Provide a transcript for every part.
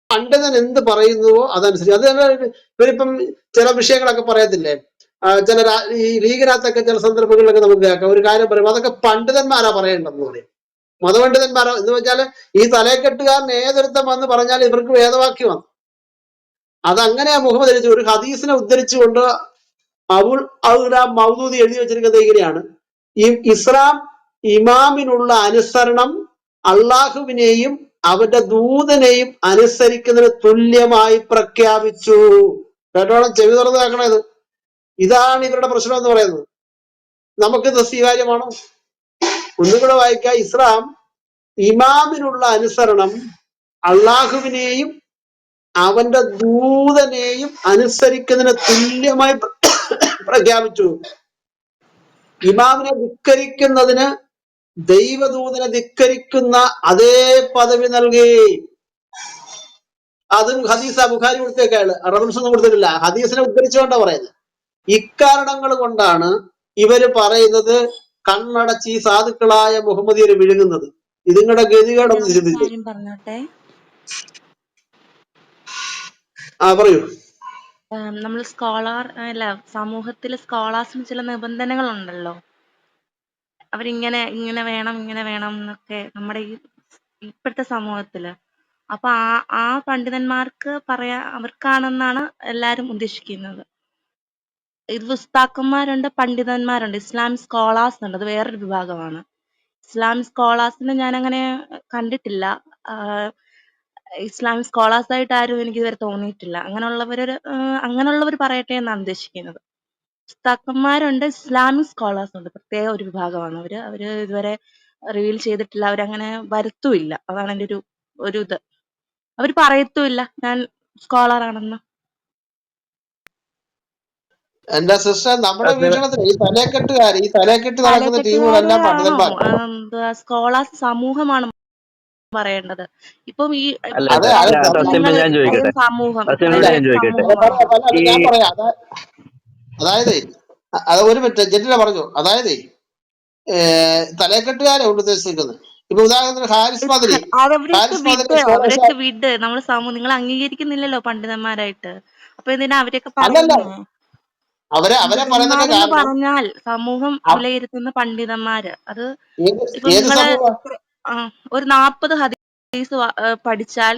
പണ്ഡിതൻ എന്ത് പറയുന്നുവോ അതനുസരിച്ച്. അത് തന്നെ ഇവരിപ്പം ചില വിഷയങ്ങളൊക്കെ പറയത്തില്ലേ, ചില ഈ ലീഗിനകത്തൊക്കെ ചില സന്ദർഭങ്ങളിലൊക്കെ നമുക്ക് കേൾക്കാം ഒരു കാര്യം പറയുമ്പോൾ അതൊക്കെ പണ്ഡിതന്മാരാ പറയേണ്ടെന്ന് പറയും. മതപണ്ഡിതന്മാരോ എന്ന് വെച്ചാൽ ഈ തലയെക്കെട്ടുകാരൻ ഏതൊരുത്തം വന്ന് പറഞ്ഞാൽ ഇവർക്ക് വേദവാക്യമാണ്. അതങ്ങനെയാ മുഹമ്മദ് എഴുതി ഒരു ഹദീസിനെ ഉദ്ധരിച്ചുകൊണ്ട് അബുൽ മൗദൂദി എഴുതി വെച്ചിരിക്കുന്നത് ഇങ്ങനെയാണ്: ഈ ഇസ്ലാം ഇമാമിനുള്ള അനുസരണം അള്ളാഹുവിനെയും അവന്റെ ദൂതനെയും അനുസരിക്കുന്നതിന് തുല്യമായി പ്രഖ്യാപിച്ചു. കേട്ടോളം ചെവി തുറന്ന് കേൾക്കണത്. ഇതാണ് ഇവരുടെ പ്രശ്നം എന്ന് പറയുന്നത്. നമുക്കിത് സ്വീകാര്യമാണോ? ഒന്നുകൂടെ വായിക്കാം. ഇസ്ലാം ഇമാമിനുള്ള അനുസരണം അള്ളാഹുവിനെയും അവന്റെ ദൂതനെയും അനുസരിക്കുന്നതിന് തുല്യമായി പ്രഖ്യാപിച്ചു. ഇമാമിനെ ധിക്കരിക്കുന്നതിന് ദൈവദൂതനെ ധിക്കരിക്കുന്ന അതേ പദവി നൽകി. അതും ഹദീസ ബുഖാരി കൊടുത്തേക്കാള് റഫറൻസ് ഒന്നും കൊടുത്തിട്ടില്ല, ഹദീസിനെ ഉദ്ധരിച്ചുകൊണ്ടാ പറയുന്നത്. ഇക്കാരണങ്ങൾ കൊണ്ടാണ് ഇവര് പറയുന്നത് കണ്ണടച്ച് ഈ സാധുക്കളായ മുഹമ്മദിയരെ വിഴുങ്ങുന്നത്. ഇതിങ്ങളുടെ ഗതികേടൊന്നും ചിന്തിച്ചു. പറയൂ. നമ്മൾ സമൂഹത്തിലെ സ്കോളേഴ്സിന് ചില നിബന്ധനകളുണ്ടല്ലോ. അവരിങ്ങനെ ഇങ്ങനെ വേണം എന്നൊക്കെ നമ്മുടെ ഈ ഇപ്പോഴത്തെ സമൂഹത്തില്. അപ്പൊ ആ പണ്ഡിതന്മാർക്ക് അവർക്കാണെന്നാണ് എല്ലാരും ഉദ്ദേശിക്കുന്നത്. ഇത് ഉസ്താക്കന്മാരുണ്ട്, പണ്ഡിതന്മാരുണ്ട്, ഇസ്ലാമിക് സ്കോളേഴ്സ് ഉണ്ട്. അത് വേറൊരു വിഭാഗമാണ്. ഇസ്ലാമിക് സ്കോളേഴ്സിനെ ഞാൻ അങ്ങനെ കണ്ടിട്ടില്ല. ഇസ്ലാമിക് സ്കോളേഴ്സ് ആയിട്ട് ആരും എനിക്ക് ഇതുവരെ തോന്നിയിട്ടില്ല. അങ്ങനെയുള്ളവർ പറയട്ടെ എന്നാണ് ഉദ്ദേശിക്കുന്നത്. ഉസ്താക്കന്മാരുണ്ട്, ഇസ്ലാമിക് സ്കോളേഴ്സ് ഉണ്ട്, പ്രത്യേക ഒരു വിഭാഗമാണ് അവര് ഇതുവരെ റിവീൽ ചെയ്തിട്ടില്ല, അവരങ്ങനെ വരുത്തുമില്ല. അതാണ് എൻ്റെ ഒരു ഇത്. അവർ പറയത്തുമില്ല ഞാൻ സ്കോളർ ആണെന്ന്. എന്റെ സിസ്റ്റർ, നമ്മുടെ വീക്ഷണത്തിൽ ഈ തലക്കെട്ട് നടക്കുന്ന ടീമുകളെല്ലാം പണ്ഡിതന്മാർ, സ്കോളേഴ്സ് സമൂഹമാണ് പറയേണ്ടത്. ഇപ്പം ഈ സമൂഹം ഞാൻ പറയാം. അതായത് അത് ഒരു മിനിറ്റ് ജെറ്റില പറഞ്ഞു. അതായത് തലക്കെട്ടുകാരെ ഉദ്ദേശിക്കുന്നത്. ഇപ്പൊ ഉദാഹരണത്തിന് ഹാരിസ് മദനി, അവരൊക്കെ വിട്. നമ്മൾ സമൂഹം നിങ്ങൾ അംഗീകരിക്കുന്നില്ലല്ലോ പണ്ഡിതന്മാരായിട്ട്. അപ്പൊ എന്തിനാ അവരൊക്കെ പറയുന്നത്? പറഞ്ഞാൽ സമൂഹം വിലയിരുത്തുന്ന പണ്ഡിതന്മാര്, അത് ഇപ്പൊ നിങ്ങള് ഒരു 40 ഹദീസ് പഠിച്ചാൽ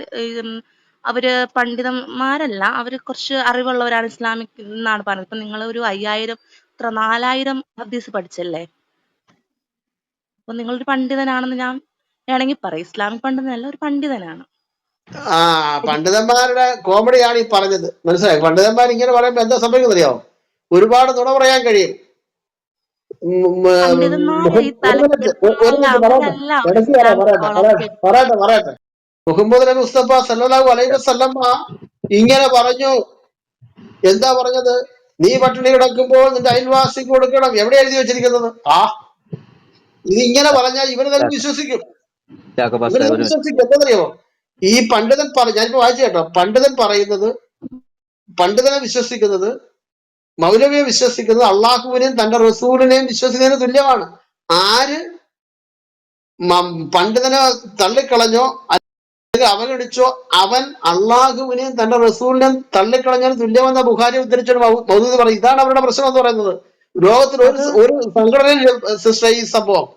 അവര് പണ്ഡിതന്മാരല്ല, അവര് കുറച്ച് അറിവുള്ളവരാണ് ഇസ്ലാമിക് എന്നാണ് പറഞ്ഞത്. ഇപ്പൊ നിങ്ങൾ ഒരു 4000 ഹദീസ് പഠിച്ചല്ലേ, അപ്പൊ നിങ്ങളൊരു പണ്ഡിതനാണെന്ന് ഞാൻ വേണമെങ്കിൽ പറയും. ഇസ്ലാമിക് പണ്ഡിതനല്ല, ഒരു പണ്ഡിതനാണ്. പണ്ഡിതന്മാരുടെ കോമഡിയാണ് ഈ പറഞ്ഞത്. മനസ്സിലായി? പണ്ഡിതന്മാർ ഇങ്ങനെ പറയുമ്പോ എന്താ സംഭവിക്കുന്നത് അറിയാമോ? ഒരുപാട് നുണ പറയാൻ കഴിയും. പറയട്ടെ. മുഹമ്മദ് നബി മുസ്തഫ സല്ലല്ലാഹു അലൈഹി വസല്ലമ ഇങ്ങനെ പറഞ്ഞു. എന്താ പറഞ്ഞത്? നീ പട്ടിണി കിടക്കുമ്പോൾ നിന്റെ അയൽവാസിക്ക് കൊടുക്കണം. എവിടെ എഴുതി വെച്ചിരിക്കുന്നത്? ഇതിങ്ങനെ പറഞ്ഞാൽ ഇവര് തന്നെ വിശ്വസിക്കും. എന്താണെന്നറിയോ? ഈ പണ്ഡിതൻ ഞാനിപ്പോ വായിച്ചു കേട്ടോ. പണ്ഡിതനെ വിശ്വസിക്കുന്നത്, മൗലവിയെ വിശ്വസിക്കുന്നത് അള്ളാഹുവിനെയും തന്റെ റസൂലിനെയും വിശ്വസിക്കുന്നതിന് തുല്യമാണ്. ആര് പണ്ഡിതനെ തള്ളിക്കളഞ്ഞോ അല്ലെങ്കിൽ അവഗണിച്ചോ അവൻ അള്ളാഹുവിനെയും തന്റെ റസൂലിനെയും തള്ളിക്കളഞ്ഞതിന് തുല്യമെന്ന ബുഖാരി ഉദ്ധരിച്ചൊരു മൗദൂദി പറയും. ഇതാണ് അവരുടെ പ്രശ്നം എന്ന് പറയുന്നത്. ലോകത്തിൽ ഒരു സംഘടനയിൽ ഈ സംഭവം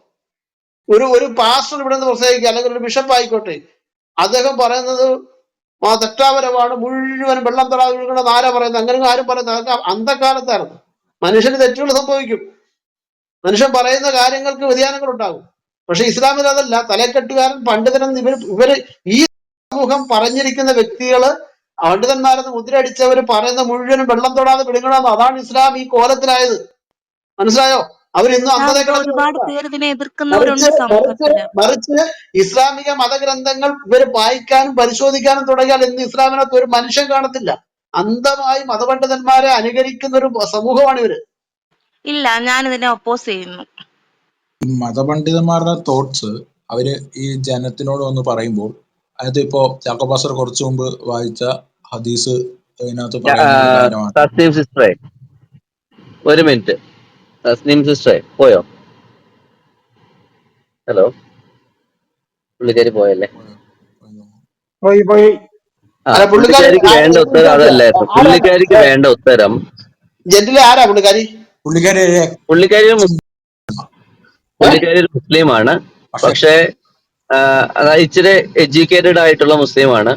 ഒരു പാസ്റ്റർ ഇവിടെ നിന്ന് പ്രസംഗിക്കുക, അല്ലെങ്കിൽ ഒരു ബിഷപ്പ് ആയിക്കോട്ടെ, അദ്ദേഹം പറയുന്നത് തെറ്റാപരമാണ്, മുഴുവൻ വെള്ളം തൊടാതെ ഒഴുകണമെന്ന് ആരാ പറയുന്നത്? അങ്ങനെ ആരും പറയുന്നത്? അതൊക്കെ അന്ധകാലത്തായിരുന്നു. മനുഷ്യന് തെറ്റുകൾ സംഭവിക്കും, മനുഷ്യൻ പറയുന്ന കാര്യങ്ങൾക്ക് വ്യതിയാനങ്ങൾ ഉണ്ടാകും. പക്ഷെ ഇസ്ലാമിൽ അതല്ല. തലക്കെട്ടുകാരൻ പണ്ഡിതനെന്ന് ഇവര് ഈ സമൂഹം പറഞ്ഞിരിക്കുന്ന വ്യക്തികള് പണ്ഡിതന്മാരെന്ന് മുദ്രയടിച്ചവർ പറയുന്ന മുഴുവനും വെള്ളം തൊടാതെ വിടുങ്ങണമെന്ന്. അതാണ് ഇസ്ലാം ഈ കോലത്തിലായത്. മനസ്സിലായോ? അവരിന്നും മറിച്ച് ഇസ്ലാമിക മതഗ്രന്ഥങ്ങൾ ഇവര് വായിക്കാനും പരിശോധിക്കാനും തുടങ്ങിയാൽ ഇന്ന് ഇസ്ലാമിനകത്ത് ഒരു മനുഷ്യൻ കാണത്തില്ല. അന്ധമായി മതപണ്ഡിതന്മാരെ അനുകരിക്കുന്ന ഒരു സമൂഹമാണ് ഇവര്. ഇല്ല, ഞാൻ ഇതിനെ ഒപ്പോസ് ചെയ്യുന്നു. മതപണ്ഡിതന്മാരുടെ തോട്ട്സ് അവര് ഈ ജനത്തിനോട് വന്ന് പറയുമ്പോൾ, അതായത് ഇപ്പോ ജാക്കബ് പാസ്റ്റർ കുറച്ചു മുമ്പ് വായിച്ച ഹദീസ് ഇതിനകത്ത് പറയുന്ന കാര്യമാണ്. ഒരു മിനിറ്റ്, തസ്നീം സിസ്റ്ററെ പോയോ? ഹലോ, പുള്ളിക്കാരി പോയല്ലേ? പോയി. അല്ല പുള്ളിക്കാരി പുള്ളിക്കാരിക്ക് വേണ്ട ഉത്തരം അതല്ലായിരുന്നു. പുള്ളിക്കാരിക്ക് വേണ്ട ഉത്തരം ജെന്റിലെ ആരാ പുള്ളിക്കാരി? പുള്ളിക്കാരി പുള്ളിക്കാരി ഒരു മുസ്ലിമാണ്. പക്ഷേ അതായത് ഇച്ചിരി എഡ്യൂക്കേറ്റഡ് ആയിട്ടുള്ള മുസ്ലിമാണ്.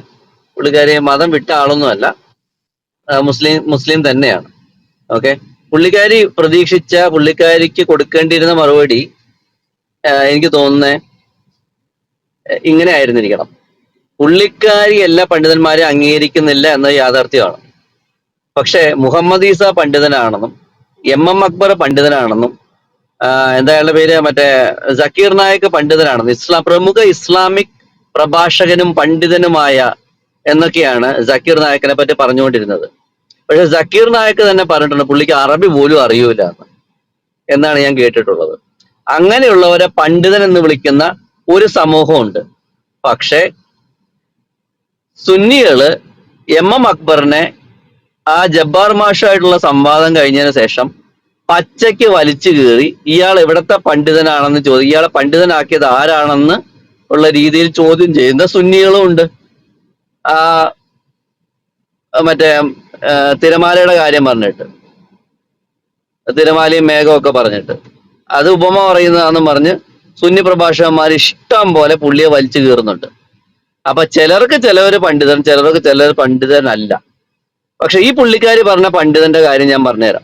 പുള്ളിക്കാരി മതം വിട്ട ആളൊന്നുമല്ല, മുസ്ലിം തന്നെയാണ്. ഓക്കെ, പുള്ളിക്കാരി പ്രതീക്ഷിച്ച, പുള്ളിക്കാരിക്ക് കൊടുക്കേണ്ടിയിരുന്ന മറുപടി എനിക്ക് തോന്നുന്നത് ഇങ്ങനെ ആയിരുന്നിരിക്കണം. പുള്ളിക്കാരി എല്ലാ പണ്ഡിതന്മാരെയും അംഗീകരിക്കുന്നില്ല എന്നത് യാഥാർത്ഥ്യമാണ്. പക്ഷെ മുഹമ്മദ് ഈസ പണ്ഡിതനാണെന്നും MM അക്ബർ പണ്ഡിതനാണെന്നും എന്താ അയാളുടെ പേര്, മറ്റേ സക്കീർ നായക് പണ്ഡിതനാണെന്നും, പ്രമുഖ ഇസ്ലാമിക് പ്രഭാഷകനും പണ്ഡിതനുമായ എന്നൊക്കെയാണ് സക്കീർ നായക്കിനെ പറ്റി പറഞ്ഞുകൊണ്ടിരുന്നത്. പക്ഷെ സക്കീർ നായക്ക് തന്നെ പറഞ്ഞിട്ടുണ്ട് പുള്ളിക്ക് അറബി പോലും അറിയൂല എന്നാണ് ഞാൻ കേട്ടിട്ടുള്ളത്. അങ്ങനെയുള്ളവരെ പണ്ഡിതൻ എന്ന് വിളിക്കുന്ന ഒരു സമൂഹമുണ്ട്. പക്ഷെ സുന്നികള് MM അക്ബറിനെ ആ ജബ്ബാർ മാഷായിട്ടുള്ള സംവാദം കഴിഞ്ഞതിന് ശേഷം പച്ചയ്ക്ക് വലിച്ചു കീറി ഇയാൾ എവിടത്തെ പണ്ഡിതനാണെന്ന് ഇയാളെ പണ്ഡിതനാക്കിയത് ആരാണെന്ന് ഉള്ള രീതിയിൽ ചോദ്യം ചെയ്യുന്ന സുന്നികളും ഉണ്ട്. മറ്റേ തിരമാലയുടെ കാര്യം പറഞ്ഞിട്ട്, തിരമാലയും മേഘമൊക്കെ പറഞ്ഞിട്ട് അത് ഉപമ പറയുന്നതാണെന്നും പറഞ്ഞ് സുന്നി പ്രഭാഷകന്മാർ ഇഷ്ടം പോലെ പുള്ളിയെ വലിച്ചു കീറുന്നുണ്ട്. അപ്പൊ ചിലവര് പണ്ഡിതൻ, ചിലർ പണ്ഡിതനല്ല. പക്ഷെ ഈ പുള്ളിക്കാരി പറഞ്ഞ പണ്ഡിതന്റെ കാര്യം ഞാൻ പറഞ്ഞുതരാം.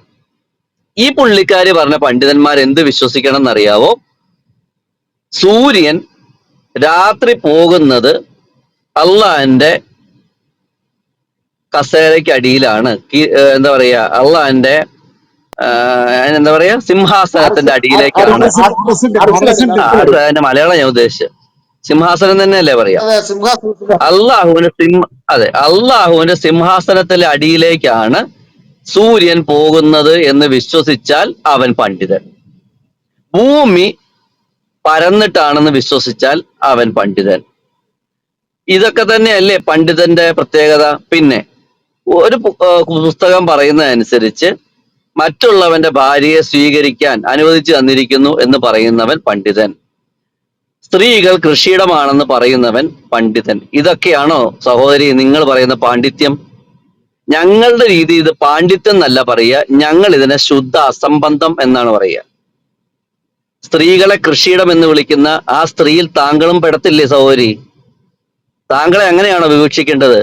ഈ പുള്ളിക്കാരി പറഞ്ഞ പണ്ഡിതന്മാർ എന്ത് വിശ്വസിക്കണം എന്നറിയാവോ? സൂര്യൻ രാത്രി പോകുന്നത് അള്ളാന്റെ കസേരയ്ക്ക് അടിയിലാണ്, എന്താ പറയാ, അള്ളാന്റെ എന്താ പറയാ, സിംഹാസനത്തിന്റെ അടിയിലേക്കാണ്. അതിന്റെ മലയാളം ഞാൻ ഉദ്ദേശിച്ചത് സിംഹാസനം തന്നെയല്ലേ പറയാ. അള്ളാഹുവിന്റെ സിംഹാസനത്തിലെ അടിയിലേക്കാണ് സൂര്യൻ പോകുന്നത് എന്ന് വിശ്വസിച്ചാൽ അവൻ പണ്ഡിതൻ. ഭൂമി പരന്നിട്ടാണെന്ന് വിശ്വസിച്ചാൽ അവൻ പണ്ഡിതൻ. ഇതൊക്കെ തന്നെയല്ലേ പണ്ഡിതന്റെ പ്രത്യേകത. പിന്നെ ഒരു പുസ്തകം പറയുന്നതനുസരിച്ച് മറ്റുള്ളവന്റെ ഭാര്യയെ സ്വീകരിക്കാൻ അനുവദിച്ചു തന്നിരിക്കുന്നു എന്ന് പറയുന്നവൻ പണ്ഡിതൻ. സ്ത്രീകൾ കൃഷിയിടമാണെന്ന് പറയുന്നവൻ പണ്ഡിതൻ. ഇതൊക്കെയാണോ സഹോദരി നിങ്ങൾ പറയുന്ന പാണ്ഡിത്യം? ഞങ്ങളുടെ രീതി ഇത് പാണ്ഡിത്യം എന്നല്ല പറയുക, ഞങ്ങൾ ഇതിനെ ശുദ്ധ അസംബന്ധം എന്നാണ് പറയുക. സ്ത്രീകളെ കൃഷിയിടം എന്ന് വിളിക്കുന്ന ആ സ്ത്രീയിൽ താങ്കളും പെടത്തില്ലേ സഹോദരി? താങ്കളെ അങ്ങനെയാണോ വിവക്ഷിക്കേണ്ടത്?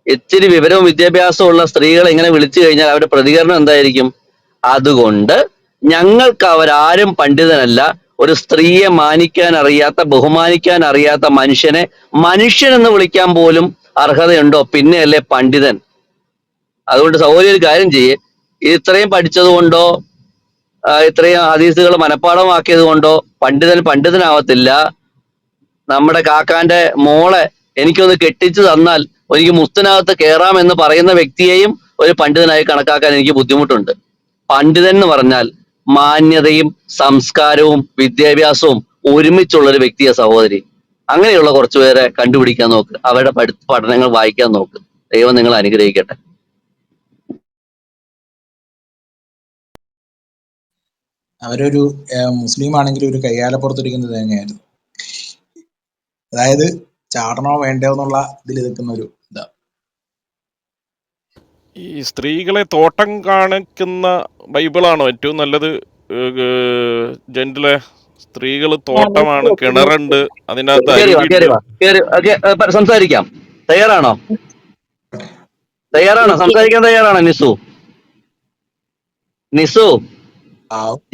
ഇത്തിരി വിവരവും വിദ്യാഭ്യാസവും ഉള്ള സ്ത്രീകളെ ഇങ്ങനെ വിളിച്ചു കഴിഞ്ഞാൽ അവരുടെ പ്രതികരണം എന്തായിരിക്കും? അതുകൊണ്ട് ഞങ്ങൾക്ക് അവരാരും പണ്ഡിതനല്ല. ഒരു സ്ത്രീയെ മാനിക്കാൻ അറിയാത്ത, ബഹുമാനിക്കാൻ അറിയാത്ത മനുഷ്യനെ മനുഷ്യൻ എന്ന് വിളിക്കാൻ പോലും അർഹതയുണ്ടോ? പിന്നെയല്ലേ പണ്ഡിതൻ. അതുകൊണ്ട് സഹോദരി ഒരു കാര്യം ചെയ്യേ, ഇത്രയും പഠിച്ചത് കൊണ്ടോ ഇത്രയും ഹദീസുകൾ മനഃപ്പാഠമാക്കിയത് കൊണ്ടോ പണ്ഡിതനാവത്തില്ല. നമ്മുടെ കാക്കാന്റെ മോളെ എനിക്കൊന്ന് കെട്ടിച്ചു തന്നാൽ എനിക്ക് മുസ്തിനകത്ത് കയറാം എന്ന് പറയുന്ന വ്യക്തിയെയും ഒരു പണ്ഡിതനായി കണക്കാക്കാൻ എനിക്ക് ബുദ്ധിമുട്ടുണ്ട്. പണ്ഡിതൻ എന്ന് പറഞ്ഞാൽ മാന്യതയും സംസ്കാരവും വിദ്യാഭ്യാസവും ഒരുമിച്ചുള്ളൊരു വ്യക്തിയെ സഹോദരി. അങ്ങനെയുള്ള കുറച്ചുപേരെ കണ്ടുപിടിക്കാൻ നോക്ക്, അവരുടെ പഠനങ്ങൾ വായിക്കാൻ നോക്ക്. ദൈവം നിങ്ങൾ അനുഗ്രഹിക്കട്ടെ. അവരൊരു മുസ്ലിം ആണെങ്കിൽ ഒരു കയ്യാലപ്പുറത്തിരിക്കുന്ന തേങ്ങയായിരുന്നു. അതായത് ചാടണോ വേണ്ടോ എന്നുള്ള ഇതിൽ നിൽക്കുന്ന ഒരു ഇതാ. ഈ സ്ത്രീകളെ തോട്ടം കാണിക്കുന്ന ബൈബിളാണോ ഏറ്റവും നല്ലത്? ജെന്റിലെ സ്ത്രീകൾ തോട്ടമാണ്, കിണറുണ്ട്, അതിനകത്ത് സംസാരിക്കാം. തയ്യാറാണോ? സംസാരിക്കാൻ തയ്യാറാണോ നിസു?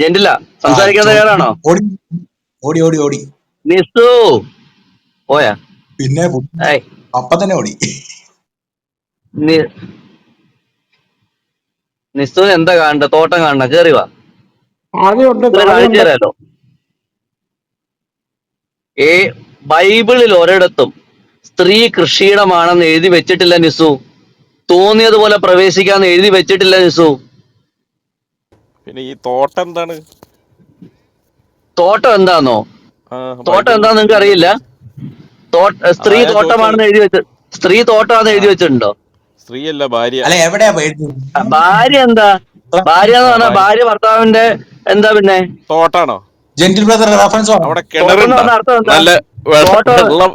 ജെന്റില സംസാരിക്കാൻ തയ്യാറാണോ? ഓടി നിസു പോയാ? പിന്നെ അപ്പ തന്നെ ഓടി. നിസ്തുവിന് എന്താ കാണണ്ട? തോട്ടം കാണണ്ട, കേറി വാ, കാണിച്ചു തരാലോ. ബൈബിളിൽ ഒരിടത്തും സ്ത്രീ കൃഷിയിടമാണെന്ന് എഴുതി വെച്ചിട്ടില്ല നിസു. തോന്നിയതുപോലെ പ്രവേശിക്കാന്ന് എഴുതി വെച്ചിട്ടില്ല നിസു. പിന്നെ ഈ തോട്ടം എന്താണ്? തോട്ടം എന്താന്നോ? തോട്ടം എന്താന്ന് നിങ്ങൾക്ക് അറിയില്ല? സ്ത്രീ തോട്ടമാണെന്ന് എഴുതി വെച്ച്, സ്ത്രീ തോട്ടമാണെന്ന് എഴുതി വെച്ചിട്ടുണ്ടോ? സ്ത്രീയല്ല, ഭാര്യ. അല്ല എവിടെയാ ഭാര്യ? എന്താ ഭാര്യ എന്ന് പറഞ്ഞാൽ ഭാര്യ ഭർത്താവിന്റെ എന്താ പിന്നെ തോട്ടാണോ? ജെന്റിൽ ബ്രദർ റെഫറൻസ് അവിടെ കിണറുണ്ടോ? നല്ല വെള്ളം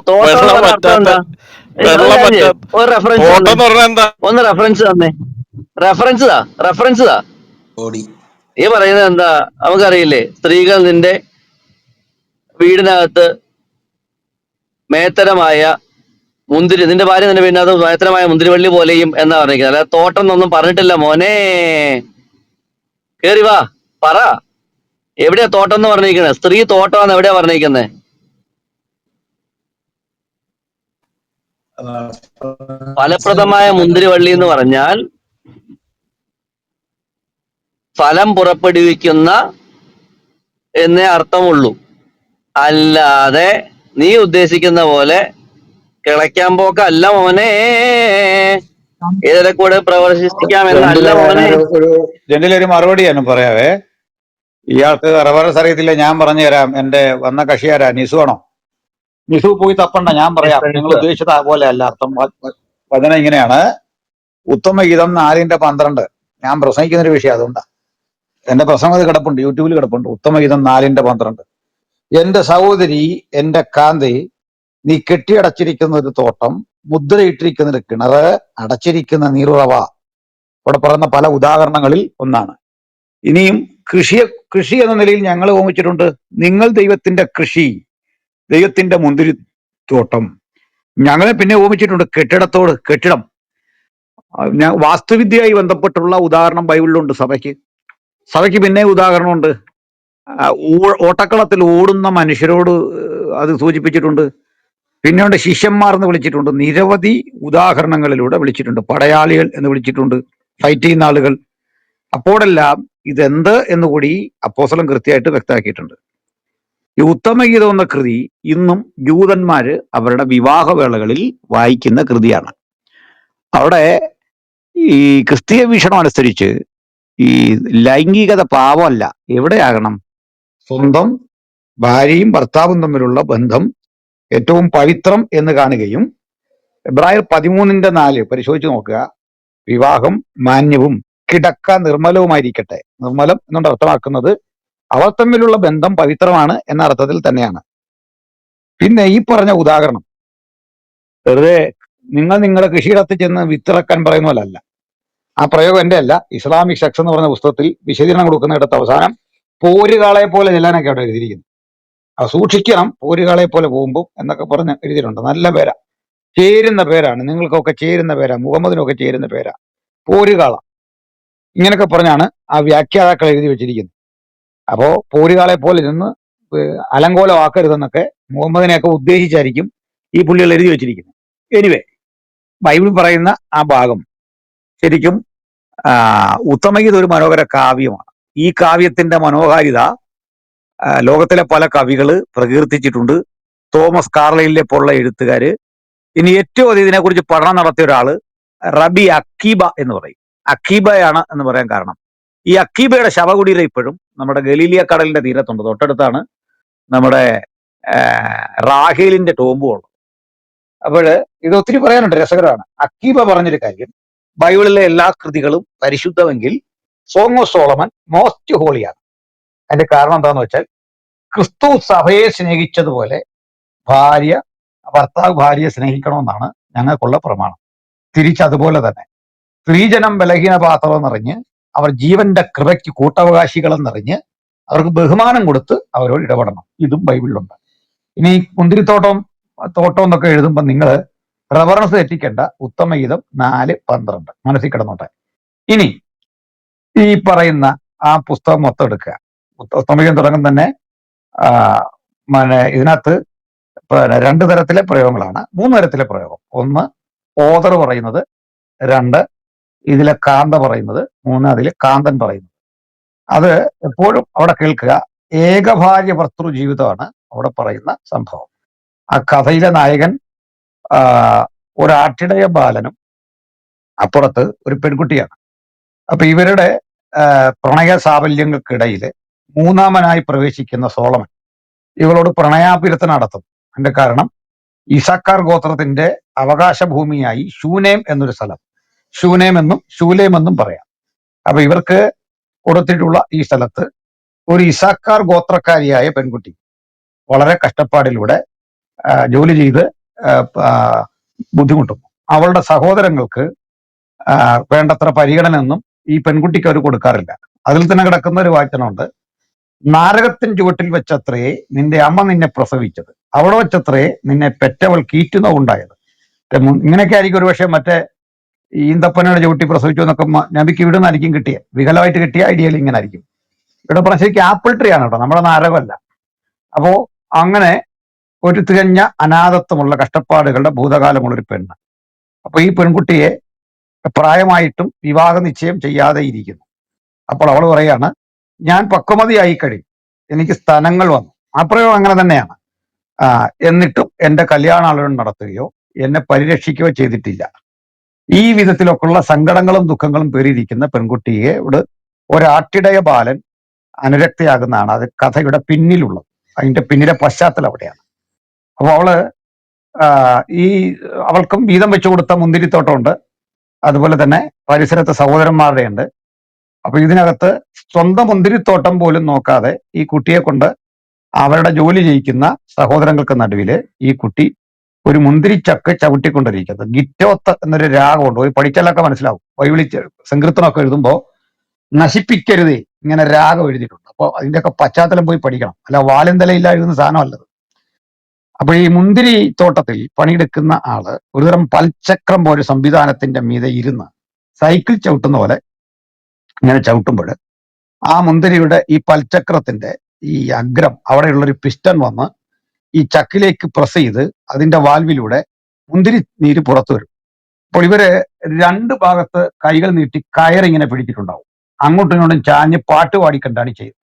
ഒരു വെള്ളം കാര്യം വറ്റാ ചെയ്യ്. ഒരു റെഫറൻസ് തോട്ടം തന്നെ, എന്ന് പറഞ്ഞാൽ എന്താ? ഒന്ന് റെഫറൻസ് തന്നെ. റെഫറൻസ് താ. ഓടി ഈ പറയുന്നത് എന്താ നമുക്കറിയില്ലേ? സ്ത്രീകൾ നിന്റെ വീടിനകത്ത് മേത്തരമായ മുന്തിരി, നിന്റെ ഭാര്യ നിന്റെ വീടിനകത്ത് മേത്തരമായ മുന്തിരിവള്ളി പോലെയും എന്നാ പറഞ്ഞിരിക്കുന്നത്. അല്ലാതെ തോട്ടം എന്നൊന്നും പറഞ്ഞിട്ടില്ല മോനെ. കേറി വാ, പറ എവിടെയാ തോട്ടം എന്ന് പറഞ്ഞിരിക്കുന്നത്? സ്ത്രീ തോട്ടമാന്ന് എവിടെയാ പറഞ്ഞിരിക്കുന്നത്? ഫലപ്രദമായ മുന്തിരിവള്ളി എന്ന് പറഞ്ഞാൽ ഫലം പുറപ്പെടുവിക്കുന്ന എന്നേ അർത്ഥമുള്ളൂ. അല്ലാതെ നീ ഉദ്ദേശിക്കുന്ന പോലെ കിളയ്ക്കാൻ പോക്കല്ല മോനെ. ഇതിലെ കൂടെ പ്രവർത്തിക്കാമെന്നല്ല മോനെ. ജെന്റിലൊരു മറുപടി ഞാൻ പറയാവേ. ഇയാൾക്ക് റെഫറൻസ് അറിയത്തില്ല, ഞാൻ പറഞ്ഞു തരാം. എന്റെ വന്ന കക്ഷിയാരാ? നിസു ആണോ? നിസു പോയി തപ്പണ്ട, ഞാൻ പറയാം. നിങ്ങൾ ഉദ്ദേശിച്ചത് അതുപോലെ അല്ല അർത്ഥം. വചനം ഇങ്ങനെയാണ്: ഉത്തമഗീതം 4:12. ഞാൻ പ്രസംഗിക്കുന്നൊരു വിഷയം, അതുകൊണ്ടാ. എന്റെ പ്രസംഗം കിടപ്പുണ്ട്, യൂട്യൂബിൽ കിടപ്പുണ്ട്. ഉത്തമഗീതം 4:12. എന്റെ സഹോദരി, എന്റെ കാന്തി, നീ കെട്ടിയടച്ചിരിക്കുന്ന ഒരു തോട്ടം, മുദ്രയിട്ടിരിക്കുന്ന ഒരു കിണറ്, അടച്ചിരിക്കുന്ന നീറുറവ. ഇവിടെ പറയുന്ന പല ഉദാഹരണങ്ങളിൽ ഒന്നാണ്. ഇനിയും കൃഷി എന്ന നിലയിൽ ഞങ്ങൾ ഓമിച്ചിട്ടുണ്ട്. നിങ്ങൾ ദൈവത്തിന്റെ കൃഷി, ദൈവത്തിന്റെ മുന്തിരി തോട്ടം. ഞങ്ങളെ പിന്നെ ഓമിച്ചിട്ടുണ്ട് കെട്ടിടം. വാസ്തുവിദ്യയായി ബന്ധപ്പെട്ടുള്ള ഉദാഹരണം ബൈബിളിലുണ്ട്. സഭയ്ക്ക് പിന്നെ ഉദാഹരണമുണ്ട്. ഓട്ടക്കളത്തിൽ ഓടുന്ന മനുഷ്യരോട് അത് സൂചിപ്പിച്ചിട്ടുണ്ട്. പിന്നീട് ശിഷ്യന്മാർ എന്ന് വിളിച്ചിട്ടുണ്ട്. നിരവധി ഉദാഹരണങ്ങളിലൂടെ വിളിച്ചിട്ടുണ്ട്. പടയാളികൾ എന്ന് വിളിച്ചിട്ടുണ്ട്, ഫൈറ്റ് ചെയ്യുന്ന ആളുകൾ. അപ്പോഴെല്ലാം ഇതെന്ത് എന്നുകൂടി അപ്പോസ്തലൻ കൃത്യമായിട്ട് വ്യക്തമാക്കിയിട്ടുണ്ട്. ഈ ഉത്തമഗീതം എന്ന കൃതി ഇന്നും ജൂതന്മാര് അവരുടെ വിവാഹവേളകളിൽ വായിക്കുന്ന കൃതിയാണ്. അവിടെ ഈ ക്രിസ്തീയ വീക്ഷണം അനുസരിച്ച് ഈ ലൈംഗികത പാപമല്ല. എവിടെയാകണം? സ്വന്തം ഭാര്യയും ഭർത്താവും തമ്മിലുള്ള ബന്ധം ഏറ്റവും പവിത്രം എന്ന് കാണുകയും എബ്രായർ 13:4 പരിശോധിച്ച് നോക്കുക. വിവാഹം മാന്യവും കിടക്ക നിർമ്മലവുമായിരിക്കട്ടെ. നിർമ്മലം എന്നുകൊണ്ട് അർത്ഥമാക്കുന്നത് അവർ തമ്മിലുള്ള ബന്ധം പവിത്രമാണ് എന്ന അർത്ഥത്തിൽ തന്നെയാണ്. പിന്നെ ഈ പറഞ്ഞ ഉദാഹരണം വെറുതെ നിങ്ങളുടെ കൃഷിയിടത്തിൽ ചെന്ന് വിത്തിറക്കാൻ പറയുന്ന പോലെ അല്ല. ആ പ്രയോഗം എന്റെ അല്ല, ഇസ്ലാമിക് സെക്സ് എന്ന് പറഞ്ഞ പുസ്തകത്തിൽ വിശദീകരണം കൊടുക്കുന്നിടത്ത് അവസാനം പോരുകാളെ പോലെ ചെല്ലാനൊക്കെ അവിടെ എഴുതിയിരിക്കുന്നു. അത് സൂക്ഷിക്കണം, പോരുകാളെ പോലെ പോകുമ്പോൾ എന്നൊക്കെ പറഞ്ഞ് എഴുതിയിട്ടുണ്ട്. നല്ല പേരാ, ചേരുന്ന പേരാണ്, നിങ്ങൾക്കൊക്കെ ചേരുന്ന പേരാ, മുഹമ്മദിനൊക്കെ ചേരുന്ന പേരാ പോരുകാള. ഇങ്ങനെയൊക്കെ പറഞ്ഞാണ് ആ വ്യാഖ്യാതാക്കൾ എഴുതി വെച്ചിരിക്കുന്നത്. അപ്പോ പോരുകാളെ പോലെ നിന്ന് അലങ്കോലമാക്കരുതെന്നൊക്കെ മുഹമ്മദിനെയൊക്കെ ഉദ്ദേശിച്ചായിരിക്കും ഈ പുള്ളികൾ എഴുതി വെച്ചിരിക്കുന്നത്. എനിവേ, ബൈബിൾ പറയുന്ന ആ ഭാഗം ശരിക്കും ഉത്തമഗീതം ഒരു മനോഹര കാവ്യമാണ്. ഈ കാവ്യത്തിന്റെ മനോഹാരിത ലോകത്തിലെ പല കവികള് പ്രകീർത്തിച്ചിട്ടുണ്ട്. തോമസ് കാർലൈലിനെ പോലുള്ള എഴുത്തുകാര്. ഇനി ഏറ്റവും അധികം ഇതിനെക്കുറിച്ച് പഠനം നടത്തിയ ഒരാള് റബി അക്കീബ എന്ന് പറയും. അക്കീബയാണ് എന്ന് പറയാൻ കാരണം, ഈ അക്കീബയുടെ ശവകുടീരം ഇപ്പോഴും നമ്മുടെ ഗലീലിയ കടലിന്റെ തീരത്തുണ്ട്. തൊട്ടടുത്താണ് നമ്മുടെ റാഹേലിന്റെ ടോമ്പും ഉള്ളത്. അപ്പോൾ ഇത് ഒത്തിരി പറയാനുണ്ട്, രസകരമാണ്. അക്കീബ പറഞ്ഞൊരു കാര്യം, ബൈബിളിലെ എല്ലാ കൃതികളും പരിശുദ്ധമെങ്കിൽ സോങ് ഓഫ് സോളമൻ മോസ്റ്റ് ഹോളിയാണ്. അതിന്റെ കാരണം എന്താണെന്ന് വെച്ചാൽ, ക്രിസ്തു സഭയെ സ്നേഹിച്ചതുപോലെ ഭർത്താവ് ഭാര്യയെ സ്നേഹിക്കണമെന്നാണ് ഞങ്ങൾക്കുള്ള പ്രമാണം. തിരിച്ചതുപോലെ തന്നെ സ്ത്രീജനം ബലഹീന പാത്രമെന്നറിഞ്ഞ് അവർ ജീവന്റെ കൃപയ്ക്ക് കൂട്ടവകാശികളെന്നറിഞ്ഞ് അവർക്ക് ബഹുമാനം കൊടുത്ത് അവരോട് ഇടപെടണം. ഇതും ബൈബിളിലുണ്ട്. ഇനി മുന്തിരിത്തോട്ടം എന്നൊക്കെ എഴുതുമ്പോൾ നിങ്ങൾ റെഫറൻസ് തെറ്റിക്കേണ്ട. ഉത്തമഗീതം 4:12 മനസ്സിൽ കിടന്നോട്ടെ. ഇനി ഈ പറയുന്ന ആ പുസ്തകം മൊത്തം എടുക്കുക. ഉത്തമഗീതം തുടങ്ങും തന്നെ ഇതിനകത്ത് 2 തരത്തിലെ പ്രയോഗങ്ങളാണ്, 3 തരത്തിലെ പ്രയോഗം. 1 ഓതർ പറയുന്നത്, 2 ഇതിലെ കാന്ത പറയുന്നത്, 3 അതിലെ കാന്തൻ പറയുന്നത്. അത് എപ്പോഴും അവിടെ കേൾക്കുക. ഏകഭാര്യ ഭർത്തൃ ജീവിതമാണ് അവിടെ പറയുന്ന സംഭവം. ആ കഥയിലെ നായകൻ ഒരാട്ടിടയ ബാലനും അപ്പുറത്ത് ഒരു പെൺകുട്ടിയാണ്. അപ്പൊ ഇവരുടെ പ്രണയ സാഫല്യങ്ങൾക്കിടയിൽ മൂന്നാമനായി പ്രവേശിക്കുന്ന സോളമൻ ഇവളോട് പ്രണയാഭ്യർത്ഥന നടത്തും. അതിന്റെ കാരണം ഇസക്കാർ ഗോത്രത്തിന്റെ അവകാശ ഭൂമിയായി ശൂനേം എന്നൊരു സ്ഥലം, ശൂനേം എന്നും ശൂലേം എന്നും പറയാം. അപ്പൊ ഇവർക്ക് കൊടുത്തിട്ടുള്ള ഈ സ്ഥലത്ത് ഒരു ഇസാക്കാർ ഗോത്രക്കാരിയായ പെൺകുട്ടി വളരെ കഷ്ടപ്പാടിലൂടെ ജോലി ചെയ്ത് ബുദ്ധിമുട്ടുന്നു. അവളുടെ സഹോദരങ്ങൾക്ക് വേണ്ടത്ര പരിഗണന ഒന്നും ഈ പെൺകുട്ടിക്ക് അവർ കൊടുക്കാറില്ല. അതിൽ തന്നെ കിടക്കുന്ന ഒരു വാചനമുണ്ട്, നാരകത്തിൻ ചുവട്ടിൽ വെച്ചത്രേ നിന്റെ അമ്മ നിന്നെ പ്രസവിച്ചത്, അവിടെ വെച്ചത്രേ നിന്നെ പെറ്റവൾ കീറ്റുന്നവുണ്ടായത്. ഇങ്ങനെയൊക്കെ ആയിരിക്കും ഒരുപക്ഷെ മറ്റേ ഈന്തപ്പനയുടെ ചുവട്ടി പ്രസവിച്ചു എന്നൊക്കെ നബിക്ക് ഇവിടെ നിന്നായിരിക്കും കിട്ടിയ, വികലമായിട്ട് കിട്ടിയ ഐഡിയയിൽ ഇങ്ങനെ ആയിരിക്കും. ഇവിടെ പറഞ്ഞ ശരിക്കും ആപ്പിൾ ട്രീ ആണ് കേട്ടോ, നമ്മുടെ നാരകമല്ല. അപ്പോ അങ്ങനെ ഒരു തികഞ്ഞ അനാഥത്വമുള്ള കഷ്ടപ്പാടുകളുടെ ഭൂതകാലമുള്ളൊരു പെണ്ണ്. അപ്പൊ ഈ പെൺകുട്ടിയെ പ്രായമായിട്ടും വിവാഹ നിശ്ചയം ചെയ്യാതെ ഇരിക്കുന്നു. അപ്പോൾ അവൾ പറയാണ്, ഞാൻ പക്വമതിയായി കഴിഞ്ഞു, എനിക്ക് സ്ഥലങ്ങൾ വന്നു. ആ പ്രയോഗം അങ്ങനെ തന്നെയാണ്. എന്നിട്ടും എന്റെ കല്യാണാലോചന നടത്തുകയോ എന്നെ പരിരക്ഷിക്കുകയോ ചെയ്തിട്ടില്ല. ഈ വിധത്തിലൊക്കെയുള്ള സങ്കടങ്ങളും ദുഃഖങ്ങളും പേറിയിരിക്കുന്ന പെൺകുട്ടിയെ ഇവിടെ ഒരാട്ടിടയ ബാലൻ അനുരക്തയാകുന്നതാണ് അത് കഥയുടെ പിന്നിലുള്ളത്. അതിന്റെ പിന്നിലെ പശ്ചാത്തലം അവിടെയാണ്. അപ്പൊ അവള് അവൾക്കും വീതം വെച്ചു കൊടുത്ത മുന്തിരിത്തോട്ടമുണ്ട്, അതുപോലെ തന്നെ പരിസരത്തെ സഹോദരന്മാരുടെ ഉണ്ട്. അപ്പൊ ഇതിനകത്ത് സ്വന്തം മുന്തിരിത്തോട്ടം പോലും നോക്കാതെ ഈ കുട്ടിയെ കൊണ്ട് അവരുടെ ജോലി ചെയ്യിക്കുന്ന സഹോദരങ്ങൾക്ക് നടുവില് ഈ കുട്ടി ഒരു മുന്തിരിച്ചക്ക് ചവിട്ടിക്കൊണ്ടിരിക്കുന്നത്. ഗിറ്റോത്ത് എന്നൊരു രാഗമുണ്ട്, ഒരു പഠിച്ചാലൊക്കെ മനസ്സിലാവും. ബൈബിളി സങ്കീർത്തനമൊക്കെ എഴുതുമ്പോ നശിപ്പിക്കരുതേ ഇങ്ങനെ രാഗം എഴുതിയിട്ടുണ്ട്. അപ്പൊ അതിന്റെയൊക്കെ പശ്ചാത്തലം പോയി പഠിക്കണം, അല്ല വാലിന്തലയില്ല എഴുതുന്ന സാധനമല്ലത്. അപ്പൊ ഈ മുന്തിരി തോട്ടത്തിൽ പണിയെടുക്കുന്ന ആള് ഒരുതരം പൽചക്രം പോലെ സംവിധാനത്തിന്റെ മീതെ ഇരുന്ന് സൈക്കിൾ ചവിട്ടുന്ന പോലെ ഇങ്ങനെ ചവിട്ടുമ്പോൾ ആ മുന്തിരിയുടെ ഈ പൽചക്രത്തിന്റെ ഈ അഗ്രം അവിടെയുള്ളൊരു പിസ്റ്റൺ വന്ന് ഈ ചക്കിലേക്ക് പ്രസ് ചെയ്ത് അതിന്റെ വാൽവിലൂടെ മുന്തിരി നീര് പുറത്തു വരും. അപ്പോൾ ഇവര് രണ്ട് ഭാഗത്ത് കൈകൾ നീട്ടി കയറിങ്ങനെ പിടിച്ചിട്ടുണ്ടാവും, അങ്ങോട്ടും ഇങ്ങോട്ടും ചാഞ്ഞ് പാട്ട് പാടിക്കണ്ടാണ് ചെയ്യുന്നത്.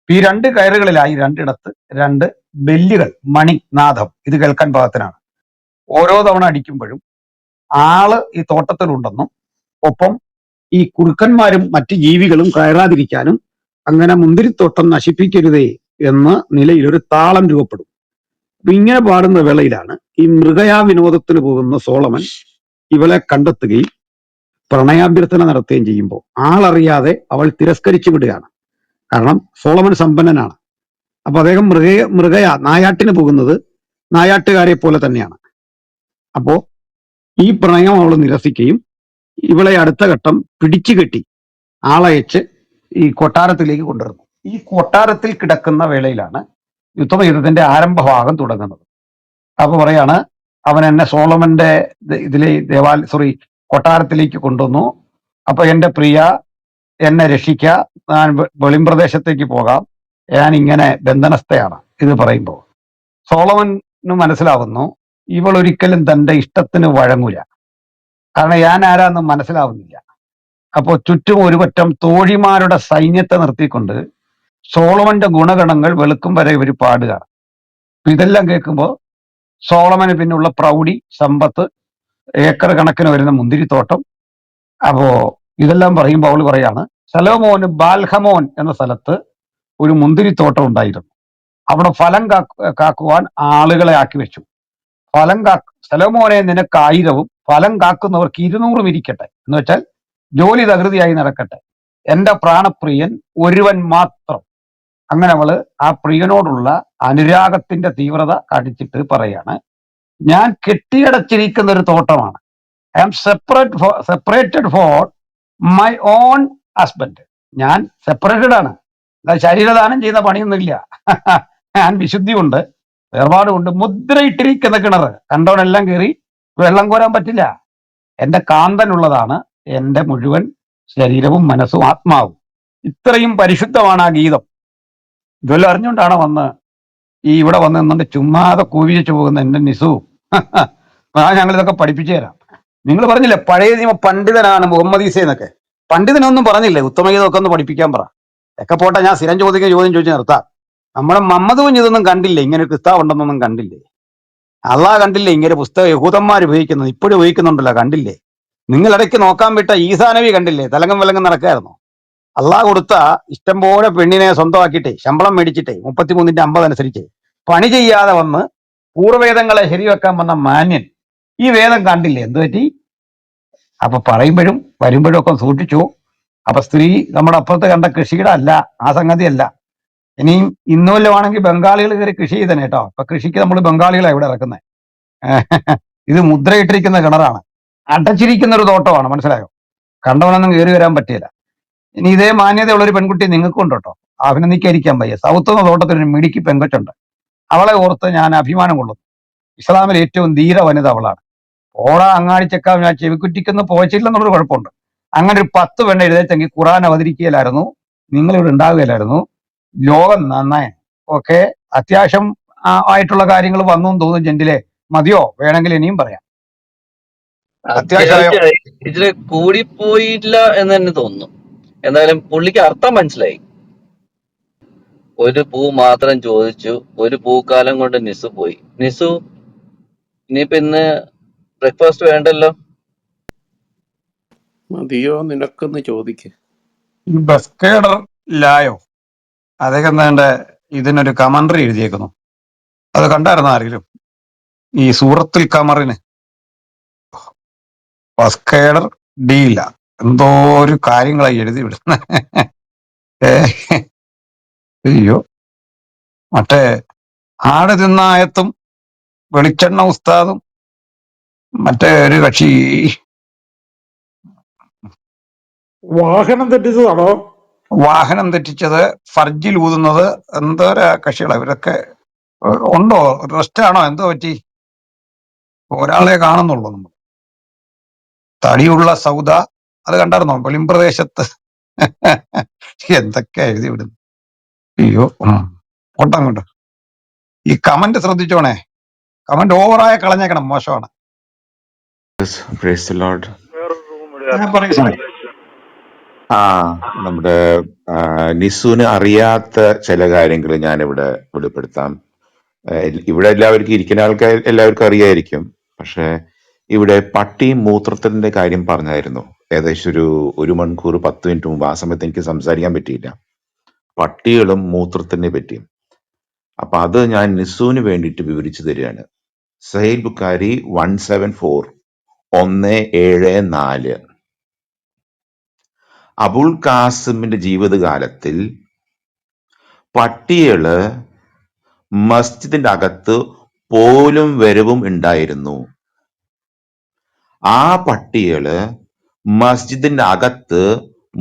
ഈ രണ്ട് കയറുകളിലായി രണ്ടിടത്ത് രണ്ട് ബെല്ലുകൾ, മണി നാദം, ഇത് കേൾക്കാൻ പാകത്തിനാണ്. ഓരോ തവണ അടിക്കുമ്പോഴും ആള് ഈ തോട്ടത്തിലുണ്ടെന്നും ഒപ്പം ഈ കുറുക്കന്മാരും മറ്റ് ജീവികളും കയറാതിരിക്കാനും അങ്ങനെ മുന്തിരിത്തോട്ടം നശിപ്പിക്കരുതേ എന്ന നിലയിൽ ഒരു താളം രൂപപ്പെടും. അപ്പൊ ഇങ്ങനെ പാടുന്ന വേളയിലാണ് ഈ മൃഗയാ വിനോദത്തിന് പോകുന്ന സോളമൻ ഇവളെ കണ്ടെത്തുകയും പ്രണയാഭ്യർത്ഥന നടത്തുകയും ചെയ്യുമ്പോൾ ആളറിയാതെ അവൾ തിരസ്കരിച്ചു വിടുകയാണ്. കാരണം സോളമൻ സമ്പന്നനാണ്. അപ്പൊ അദ്ദേഹം മൃഗയാ നായാട്ടിന് പോകുന്നത് നായാട്ടുകാരെ പോലെ തന്നെയാണ്. അപ്പോ ഈ പ്രണയം അവൾ നിരസിക്കുകയും ഇവളെ അടുത്ത ഘട്ടം പിടിച്ചു കെട്ടി ആളയച്ച് ഈ കൊട്ടാരത്തിലേക്ക് കൊണ്ടുവരുന്നു. ഈ കൊട്ടാരത്തിൽ കിടക്കുന്ന വേളയിലാണ് യുദ്ധത്തിന്റെ ആരംഭഭാഗം തുടങ്ങുന്നത്. അപ്പൊ പറയാണ്, അവൻ എന്നെ സോളമന്റെ കൊട്ടാരത്തിലേക്ക് കൊണ്ടുവന്നു. അപ്പൊ എന്റെ പ്രിയ എന്നെ രക്ഷിക്ക, ഞാൻ വെളിമ്പ്രദേശത്തേക്ക് പോകാം, ഞാൻ ഇങ്ങനെ ബന്ധനസ്ഥയാണ്. ഇത് പറയുമ്പോൾ സോളമന് മനസ്സിലാവുന്നു ഇവൾ ഒരിക്കലും തന്റെ ഇഷ്ടത്തിന് വഴങ്ങൂല, കാരണം ഞാൻ ആരാന്ന് മനസ്സിലാവുന്നില്ല. അപ്പോൾ ചുറ്റും ഒരു പറ്റം തോഴിമാരുടെ സൈന്യത്തെ നിർത്തിക്കൊണ്ട് സോളമന്റെ ഗുണഗണങ്ങൾ വെളുക്കും വരെ ഇവർ പാടുകയാണ്. ഇതെല്ലാം കേൾക്കുമ്പോൾ സോളമന് പിന്നുള്ള പ്രൗഢി, സമ്പത്ത്, ഏക്കർ കണക്കിന് വരുന്ന മുന്തിരിത്തോട്ടം. അപ്പോ ഇതെല്ലാം പറയുമ്പോൾ അവൾ പറയാണ്, ശലോമോന് ബാൽഹമോൻ എന്ന സ്ഥലത്ത് ഒരു മുന്തിരിത്തോട്ടം ഉണ്ടായിരുന്നു. അവിടെ ഫലം കാക്കുവാൻ ആളുകളെ ആക്കി വെച്ചു. ശലോമോനെ നിനക്ക് 1000 ഫലം കാക്കുന്നവർക്ക് 200 ഇരിക്കട്ടെ, എന്ന് വെച്ചാൽ ജോലി തകൃതിയായി നടക്കട്ടെ, എന്റെ പ്രാണപ്രിയൻ ഒരുവൻ മാത്രം. അങ്ങനെ അവള് ആ പ്രിയനോടുള്ള അനുരാഗത്തിന്റെ തീവ്രത കാണിച്ചിട്ട് പറയാണ്, ഞാൻ കെട്ടിയടച്ചിരിക്കുന്ന ഒരു തോട്ടമാണ്, I am separated for my own husband. ഞാൻ സെപ്പറേറ്റഡ് ആണ്, ശരീരദാനം ചെയ്യുന്ന പണിയൊന്നുമില്ല. ഞാൻ വിശുദ്ധിയുണ്ട്, വേർപാടുകൊണ്ട്, മുദ്രയിട്ടിരിക്കുന്ന കിണർ, കണ്ടവനെല്ലാം കയറി വെള്ളം കോരാൻ പറ്റില്ല. എന്റെ കാന്തനുള്ളതാണ് എന്റെ മുഴുവൻ ശരീരവും മനസ്സും ആത്മാവും. ഇത്രയും പരിശുദ്ധമാണ് ആ ഗീതം. ഇതെല്ലാം അറിഞ്ഞുകൊണ്ടാണ് ഇവിടെ വന്ന് നിന്നുകൊണ്ട് ചുമ്മാതെ കൂവിച്ചു പോകുന്ന എന്റെ നിസു. ഞങ്ങൾ ഇതൊക്കെ പഠിപ്പിച്ചു തരാം. നിങ്ങൾ പറഞ്ഞില്ലേ പഴയ നിയമ പണ്ഡിതനാണ് മുഹമ്മദ് ഈസ എന്നൊക്കെ, പണ്ഡിതനൊന്നും പറഞ്ഞില്ലേ ഉത്തമഗീതമൊക്കെ ഒന്ന് പഠിപ്പിക്കാൻ പറ. ഒക്കെ പോട്ടെ, ഞാൻ സ്ഥിരം ചോദ്യം ചോദിച്ച് നിർത്താം. നമ്മുടെ മമ്മദ് കുഞ്ഞ് ഇതൊന്നും കണ്ടില്ലേ, ഇങ്ങനെ കിതാബ് ഉണ്ടെന്നൊന്നും കണ്ടില്ലേ? അള്ളാഹ് കണ്ടില്ലേ ഇങ്ങനെ പുസ്തകം യഹൂദന്മാർ ഉപയോഗിക്കുന്നത്? ഇപ്പോഴും ഉപയോഗിക്കുന്നുണ്ടല്ലോ, കണ്ടില്ലേ? നിങ്ങൾ ഇടയ്ക്ക് നോക്കാൻ വിട്ട ഈസാ നബി കണ്ടില്ലേ, തലങ്ങം വിലങ്ങും നടക്കായിരുന്നു. അള്ളാഹ് കൊടുത്ത ഇഷ്ടം പോലെ പെണ്ണിനെ സ്വന്തമാക്കിയിട്ടേ, ശമ്പളം മേടിച്ചിട്ടേ, 33-50 അനുസരിച്ച് പണി ചെയ്യാതെ വന്ന് പൂർവ്വവേദങ്ങളെ ശരിവെക്കാൻ വന്ന മാന്യൻ ഈ വേദം കണ്ടില്ലേ? എന്ത് പറ്റി? അപ്പൊ പറയുമ്പോഴും വരുമ്പോഴും ഒക്കെ സൂക്ഷിച്ചു. അപ്പൊ സ്ത്രീ നമ്മുടെ അപ്പുറത്ത് കണ്ട കൃഷിയുടെ അല്ല, ആ സംഗതിയല്ല. ഇനിയും ഇന്നുമല്ലോ ആണെങ്കിൽ ബംഗാളികൾ കയറി കൃഷി ചെയ്തന്നെ കേട്ടോ. അപ്പൊ കൃഷിക്ക് നമ്മൾ ബംഗാളികളെ ഇവിടെ ഇറക്കുന്നത്. ഇത് മുദ്രയിട്ടിരിക്കുന്ന കിണറാണ്, അടച്ചിരിക്കുന്ന ഒരു തോട്ടമാണ്. മനസ്സിലായോ? കണ്ടവനൊന്നും കയറി വരാൻ പറ്റില്ല. ഇനി ഇതേ മാന്യതയുള്ള ഒരു പെൺകുട്ടി നിങ്ങൾക്കും ഉണ്ട് കേട്ടോ, അഭിനന്ദിക്കാതിരിക്കാൻ വയ്യ. സൗത്ത് എന്ന തോട്ടത്തിൽ ഒരു മിടുക്കി പെങ്കൊച്ചുണ്ട്, അവളെ ഓർത്ത് ഞാൻ അഭിമാനം കൊള്ളുന്നു. ഇസ്ലാമിൽ ഏറ്റവും ധീര വനിത അവളാണ്. ഓടാ അങ്ങാടിച്ചക്ക, ഞാൻ ചെവിക്കുറ്റിക്കൊന്നും പോയിച്ചില്ലെന്നുള്ളൊരു കുഴപ്പമുണ്ട്. അങ്ങനെ ഒരു 10 പെണ്ണ് എഴുതേറ്റെങ്കിൽ ഖുറാൻ അവതരിക്കുകയില്ലായിരുന്നു, നിങ്ങളിവിടെ ഉണ്ടാവുകയില്ലായിരുന്നു, ലോകം നന്നായി. ഓക്കെ, അത്യാവശ്യം ആയിട്ടുള്ള കാര്യങ്ങൾ വന്നു എന്ന് തോന്നുന്നു. ജെന്റിലെ മതിയോ? വേണമെങ്കിൽ ഇനിയും പറയാം. അത്യാവശ്യമായ അത്യാവശ്യമായി ഇച്ചിരി കൂടിപ്പോയില്ല എന്ന് തന്നെ തോന്നുന്നു. എന്തായാലും പുള്ളിക്ക് അർത്ഥം മനസ്സിലായി. ഒരു പൂ മാത്രം ചോദിച്ചു, ഒരു പൂക്കാലം കൊണ്ട് നിസു പോയി. നിസു, ഇനിയിപ്പോ ഇന്ന് ബ്രേക്ക്ഫാസ്റ്റ് വേണ്ടല്ലോ? മതിയോ നിനക്കൊന്ന് ചോദിക്ക്. ബസ്കേഡർ ലായോ അദ്ദേഹം വേണ്ട ഇതിനൊരു കമന്ററി എഴുതിയേക്കുന്നു. അത് കണ്ടായിരുന്നു ആരെങ്കിലും? ഈ സൂറത്തുൽ ഖമറിന് ബസ്കേഡർ ഡീല എന്തോ ഒരു കാര്യങ്ങളായി എഴുതി വിടുന്ന. അയ്യോ, മറ്റേ ആട് തിന്നായത്തും വെളിച്ചെണ്ണ ഉസ്താദും മറ്റേ ഒരു കക്ഷി വാഹനം തെറ്റിച്ചതാണോ? വാഹനം തെറ്റിച്ചത്, ഫർജിൽ ഊതുന്നത്, എന്തോരാ കക്ഷികളാ ഇവരൊക്കെ. ഉണ്ടോ? റെസ്റ്റ് ആണോ? എന്തോ പറ്റി? ഒരാളെ കാണുന്നുള്ളൂ നമ്മൾ. തടിയുള്ള സൗദ, അത് കണ്ടായിരുന്നോ? വെളിമ്പ്രദേശത്ത് എന്തൊക്കെ എഴുതി വിടുന്നു. അയ്യോ, ഓട്ടം കൊണ്ട് ഈ കമന്റ് ശ്രദ്ധിച്ചോണേ. കമന്റ് ഓവറായ കളഞ്ഞേക്കണം, മോശമാണ്. Praise the Lord. ഞാൻ പറയും സാറേ. നമ്മുടെ നിസുവിന് അറിയാത്ത ചില കാര്യങ്ങൾ ഞാനിവിടെ വെളിപ്പെടുത്താം. ഇവിടെ എല്ലാവർക്കും ഇരിക്കുന്ന ആൾക്കാർ എല്ലാവർക്കും അറിയായിരിക്കും. പക്ഷെ ഇവിടെ പട്ടിയും മൂത്രത്തിന്റെ കാര്യം പറഞ്ഞായിരുന്നു ഏകദേശം ഒരു മണിക്കൂർ 10 മിനിറ്റ് മുമ്പ്. ആ സമയത്ത് എനിക്ക് സംസാരിക്കാൻ പറ്റിയില്ല, പട്ടികളും മൂത്രത്തിനെ പറ്റിയും. അപ്പൊ അത് ഞാൻ നിസുവിന് വേണ്ടിയിട്ട് വിവരിച്ചു തരികയാണ്. സഹീൽ ബുഖാരി 174 174. അബുൽ ഖാസിമിന്റെ ജീവിതകാലത്തിൽ പട്ടികള് മസ്ജിദിന്റെ അകത്ത് പോലും വരവും ഉണ്ടായിരുന്നു. ആ പട്ടികള് മസ്ജിദിന്റെ അകത്ത്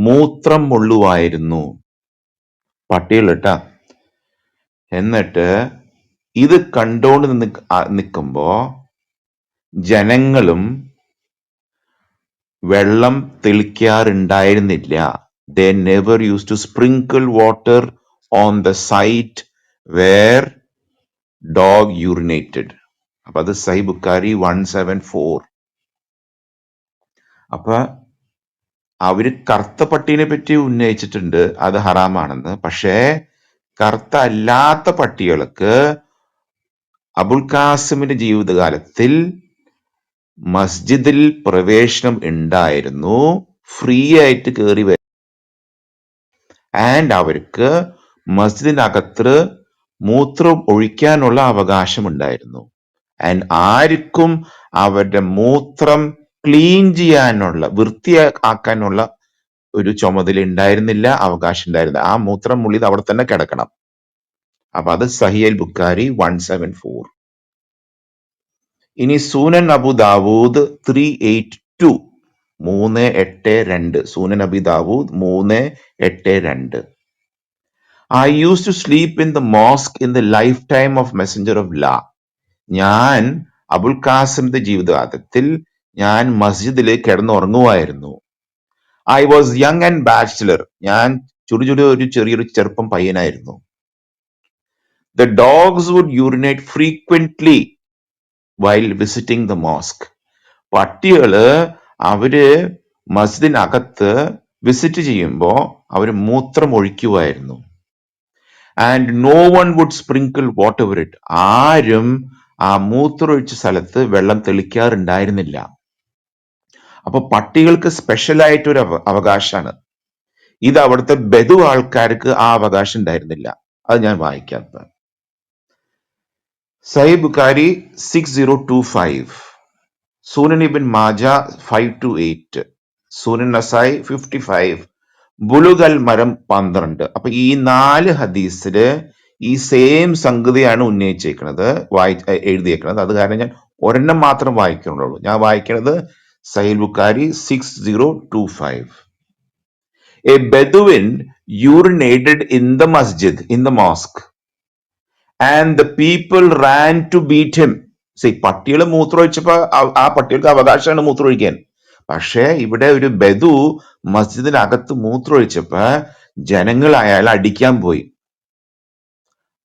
മൂത്രം മുള്ളുവായിരുന്നു. പട്ടികൾ കേട്ടാ. എന്നിട്ട് ഇത് കണ്ടോണ്ട് നിൽക്കുമ്പോ ജനങ്ങളും വെള്ളം തെളിക്കാറുണ്ടായിരുന്നില്ല. They never used to sprinkle water on the site where dog urinated. അപ്പൊ അത് സഹീഹ് ബുഖാരി 174. അപ്പൊ അവര് കറുത്ത പട്ടീനെ പറ്റി ഉന്നയിച്ചിട്ടുണ്ട്, അത് ഹറാമാണെന്ന്. പക്ഷേ കറുത്ത അല്ലാത്ത പട്ടികൾക്ക് അബുൽ ഖാസിമിന്റെ ജീവിതകാലത്തിൽ മസ്ജിദിൽ പ്രവേശനം ഉണ്ടായിരുന്നു, ഫ്രീ ആയിട്ട് കയറി വരും. ആൻഡ് അവർക്ക് മസ്ജിദിനകത്ത് മൂത്രം ഒഴിക്കാനുള്ള അവകാശം ഉണ്ടായിരുന്നു. ആൻഡ് ആർക്കും അവരുടെ മൂത്രം ക്ലീൻ ചെയ്യാനുള്ള, വൃത്തിയാക്കാനുള്ള ഒരു ചുമതല ഉണ്ടായിരുന്നില്ല, അവകാശം ഉണ്ടായിരുന്നില്ല. ആ മൂത്രം മുള്ളിത് അവിടെ തന്നെ കിടക്കണം. അപ്പൊ അത് സഹീഹ് ബുഖാരി 174. ഇനി സൂനൻ Abu Dawood 382 382. സൂനൻ Abi Dawood 382. I used to sleep in the mosque in the lifetime of Messenger of Allah. ഞാൻ അബുൽ ഖാസിമിന്റെ ജീവിതകാലത്തിൽ ഞാൻ മസ്ജിദിൽ കിടന്നുറങ്ങുമായിരുന്നു. I was young and bachelor. ഞാൻ ഒരു ചെറിയൊരു ചെറുപ്പം പയ്യനായിരുന്നു. The dogs would urinate frequently while visiting the mosque. പട്ടികള് അവര് മസ്ജിദിനകത്ത് വിസിറ്റ് ചെയ്യുമ്പോ അവര് മൂത്രം ഒഴിക്കുമായിരുന്നു. And no one would sprinkle whatever it. ആരും ആ മൂത്രമൊഴിച്ച സ്ഥലത്ത് വെള്ളം തെളിക്കാറുണ്ടായിരുന്നില്ല. അപ്പൊ പട്ടികൾക്ക് സ്പെഷ്യൽ ആയിട്ടൊരു അവകാശമാണ് ഇത്. അവിടുത്തെ ബദു ആൾക്കാർക്ക് ആ അവകാശം ഉണ്ടായിരുന്നില്ല. അത് ഞാൻ വായിക്കാത്ത. സഹീഹ് ബുഖാരി 6025, സൂനൻ ഇബ്ൻ മാജ 528, സൂനൻ നസായി 55, ബുലുഗൽ മരം 12. അപ്പൊ ഈ 4 ഹദീസില് ഈ സെയിം സംഗതിയാണ് ഉന്നയിച്ചേക്കുന്നത്, എഴുതിയേക്കുന്നത്. അത് കാരണം ഞാൻ ഒരെണ്ണം മാത്രം വായിക്കുന്നുള്ളൂ. ഞാൻ വായിക്കുന്നത് Sahil Bukhari 6025. A Bedouin urinated in the masjid, in the mosque, and the people ran to beat him. പട്ടികൾ മൂത്രമൊഴിച്ചപ്പോ ആ പട്ടികൾക്ക് അവകാശമാണ് മൂത്രമൊഴിക്കാൻ. പക്ഷേ ഇവിടെ ഒരു ബദു മസ്ജിദിനകത്ത് മൂത്രമൊഴിച്ചപ്പോ ജനങ്ങൾ അയാളെ അടിക്കാൻ പോയി.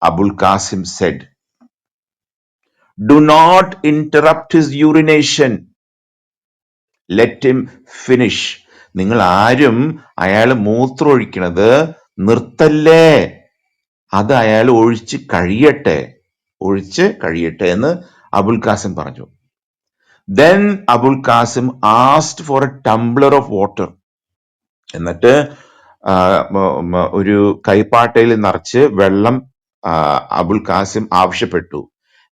Abul Qasim said, "Do not interrupt his urination. Let him finish." നിങ്ങൾ ആരും അയാൾ മൂത്രമൊഴിക്കണത് നിർത്തല്ലേ, അത് അയാൾ ഒഴിച്ച് കഴിയട്ടെ എന്ന് അബുൽ ഖാസിം പറഞ്ഞു. Then Abul Qasim asked for a tumbler of water. എന്നിട്ട് ഒരു കൈപ്പാട്ടയിൽ നിറച്ച് വെള്ളം അബുൽ ഖാസിം ആവശ്യപ്പെട്ടു.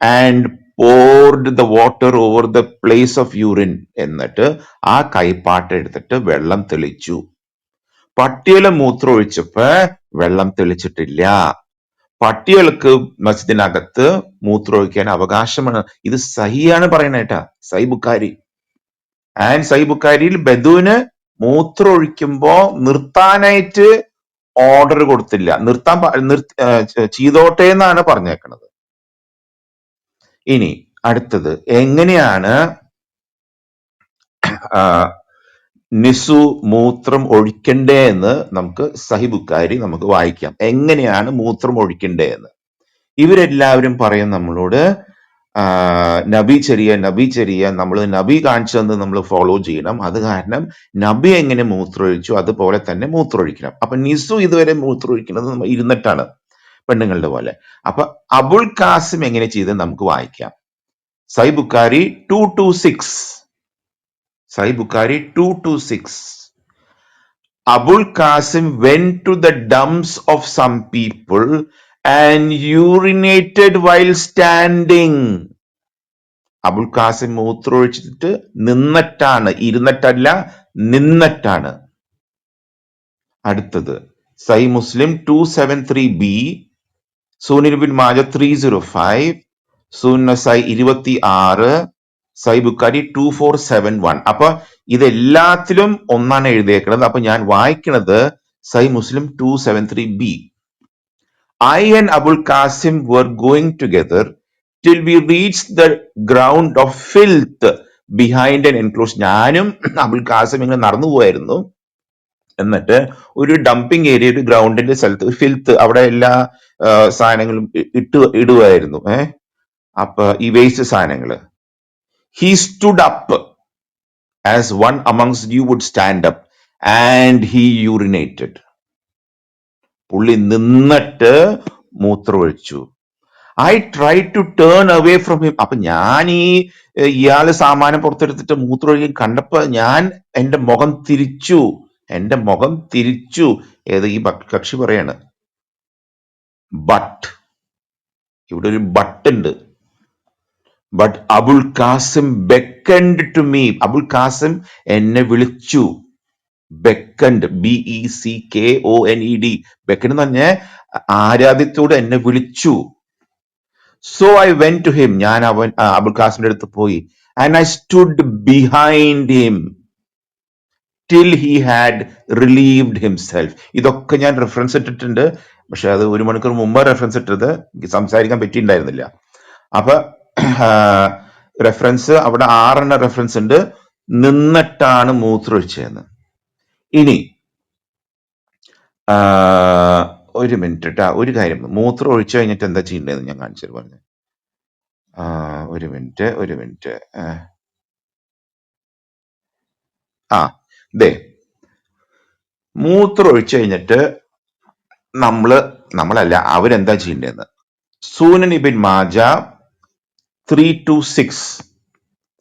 And poured the water over the place of urine. എന്നിട്ട് ആ കൈപ്പാട്ട എടുത്തിട്ട് വെള്ളം തെളിച്ചു. പട്ടികളെ മൂത്രം ഒഴിച്ചപ്പോ വെള്ളം തെളിച്ചിട്ടില്ല. പട്ടികൾക്ക് മസ്ജിദിനകത്ത് മൂത്രമൊഴിക്കാൻ അവകാശമാണ്. ഇത് സഹിയാണ് പറയണേട്ടാ, സഹി ബുഖാരി. ആൻഡ് സഹി ബുഖാരിയിൽ ബദുവിന് മൂത്രം ഒഴിക്കുമ്പോ നിർത്താനായിട്ട് ഓർഡർ കൊടുത്തില്ല, ചെയ്തോട്ടെ എന്നാണ് പറഞ്ഞേക്കണത്. ഇനി അടുത്തത്, എങ്ങനെയാണ് നിസു മൂത്രം ഒഴിക്കണ്ടേ എന്ന് നമുക്ക് സഹി ബുഖാരി നമുക്ക് വായിക്കാം. എങ്ങനെയാണ് മൂത്രം ഒഴിക്കണ്ടേ എന്ന് ഇവരെല്ലാവരും പറയും നമ്മളോട്, നബി ചെറിയ നമ്മൾ നബി കാണിച്ചതെന്ന് നമ്മൾ ഫോളോ ചെയ്യണം. അത് കാരണം നബി എങ്ങനെ മൂത്രമൊഴിച്ചു അതുപോലെ തന്നെ മൂത്രമൊഴിക്കണം. അപ്പൊ നിസു ഇതുവരെ മൂത്രമൊഴിക്കുന്നത് ഇരുന്നിട്ടാണ്, പെണ്ണുങ്ങളുടെ പോലെ. അപ്പൊ അബുൽ ഖാസിം എങ്ങനെ ചെയ്ത് നമുക്ക് വായിക്കാം. സഹി ബുഖാരി 226. സഹി Bukhari 226. Abul Qasim went to the dumps of some people and urinated while standing. Abul Qasim മൂത്രമൊഴിച്ചിട്ട് നിന്നിട്ടാണ്, ഇരുന്നിട്ടല്ല, നിന്നിട്ടാണ്. അടുത്തത് സഹി മുസ്ലിം 273b, സുനൻ ഇബ്നു മാജ 305, സുനൻ നസായി 26, സഹി ബുഖാരി 2471. അപ്പൊ ഇതെല്ലാത്തിലും ഒന്നാണ് എഴുതിയേക്കുന്നത്. അപ്പൊ ഞാൻ വായിക്കുന്നത് സഹി മുസ്ലിം 273b. I and Abul Qasim were going together till we reached the ground of filth behind an enclosed. ഞാനും അബുൽ ഖാസിം ഇങ്ങനെ നടന്നു പോയായിരുന്നു. എന്നിട്ട് ഒരു ഡംപിംഗ് ഏരിയ, ഒരു ഗ്രൗണ്ടിന്റെ സ്ഥലത്ത് ഫിൽത്ത്, അവിടെ എല്ലാ സാധനങ്ങളും ഇടുവായിരുന്നു. അപ്പൊ ഈ വേസ്റ്റ് സാധനങ്ങള്. He stood up as one amongst you would stand up and he urinated. പുള്ളി നിന്നിട്ട് മൂത്രമൊഴിച്ചു. I tried to turn away from him. അപ്പൊ ഞാൻ ഇയാള് സാമാനം പുറത്തെടുത്തിട്ട് മൂത്രമൊഴിക്കാൻ കണ്ടപ്പോ ഞാൻ എന്റെ മുഖം തിരിച്ചു. ഏത് ഈ കക്ഷി പറയാണ്. ബട്ട് ഇവിടെ ഒരു ബട്ട് ഉണ്ട്. But Abul Qasim beckoned to me. Abul Qasim എന്നെ വിളിച്ചു. beckoned, BECKONED. beckoned എന്ന് പറഞ്ഞ ആരാധ്യത്തോട് എന്നെ വിളിച്ചു. So I went to him. ഞാൻ അബുൽ ഖാസിമിന്റെ അടുത്ത് പോയി. And I stood behind him till he had relieved himself. ഇതൊക്കെ ഞാൻ റെഫറൻസ് ഇട്ടിട്ടുണ്ട്. പക്ഷെ അത് 1 മണിക്കൂർ മുമ്പ് റെഫറൻസ് ഇട്ടത്, സംസാരിക്കാൻ പറ്റിയിട്ടുണ്ടായിരുന്നില്ല. അപ്പൊ റെഫറൻസ് അവിടെ 6 റെഫറൻസ് ഉണ്ട്. നിന്നിട്ടാണ് മൂത്രമൊഴിച്ചതെന്ന്. ഇനി ഒരു മിനിറ്റ് ട്ടാ, ഒരു കാര്യം, മൂത്രം ഒഴിച്ചു കഴിഞ്ഞിട്ട് എന്താ ചെയ്യേണ്ടതെന്ന് ഞാൻ കാണിച്ചു പറഞ്ഞു. ഒരു മിനിറ്റ്. മൂത്രം ഒഴിച്ചു കഴിഞ്ഞിട്ട് നമ്മളല്ല, അവരെന്താ ചെയ്യേണ്ടതെന്ന്. സൂനൻ ഇബ്നു മാജ 326.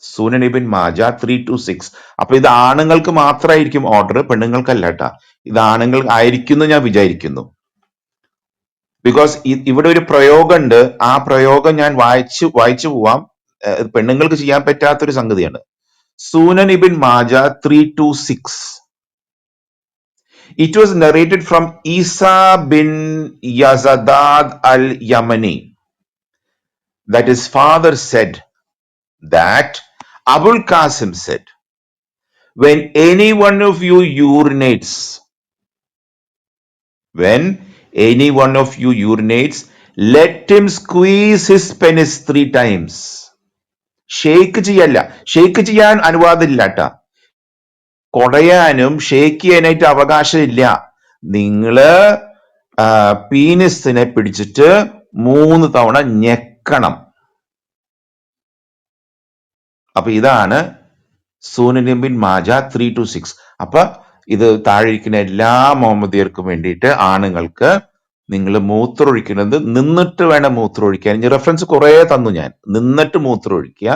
സുനൻ ഇബ്നു മാജ 326. അപ്പൊ ഇത് ആണുങ്ങൾക്ക് മാത്രമായിരിക്കും ഓർഡർ, പെണ്ണുങ്ങൾക്കല്ല കേട്ടാ. ഇത് ആണുങ്ങൾ ആയിരിക്കും ഞാൻ വിചാരിക്കുന്നു. ബിക്കോസ് ഇവിടെ ഒരു പ്രയോഗം ഉണ്ട്. ആ പ്രയോഗം ഞാൻ വായിച്ചു പോവാം. പെണ്ണുങ്ങൾക്ക് ചെയ്യാൻ പറ്റാത്തൊരു സംഗതിയാണ്. Sunan Ibnu Majah 326. It was narrated from Isa bin Yazadad al-Yamani that his father said, that Abul Qasim said, when any one of you urinates, let him squeeze his penis 3 times. Shake ചെയ്യല്ല, ഷേക്ക് ചെയ്യാൻ അനുവാദമില്ലാട്ട, കൊടയാനും ഷേക്ക് ചെയ്യാനായിട്ട് അവകാശമില്ല. നിങ്ങള് പീനിസിനെ പിടിച്ചിട്ട് 3 തവണ ഞെക്കണം. അപ്പൊ ഇതാണ് Sunan bin Majah 326. അപ്പൊ ഇത് താഴെ ഇരിക്കുന്ന എല്ലാ മുഹമ്മദിയർക്കും വേണ്ടിയിട്ട് ആണുങ്ങൾക്ക് നിങ്ങൾ മൂത്രമൊഴിക്കുന്നത് നിന്നിട്ട് വേണം മൂത്രമൊഴിക്കാൻ. ഇനി റെഫറൻസ് കുറെ തന്നു ഞാൻ. നിന്നിട്ട് മൂത്രമൊഴിക്കുക.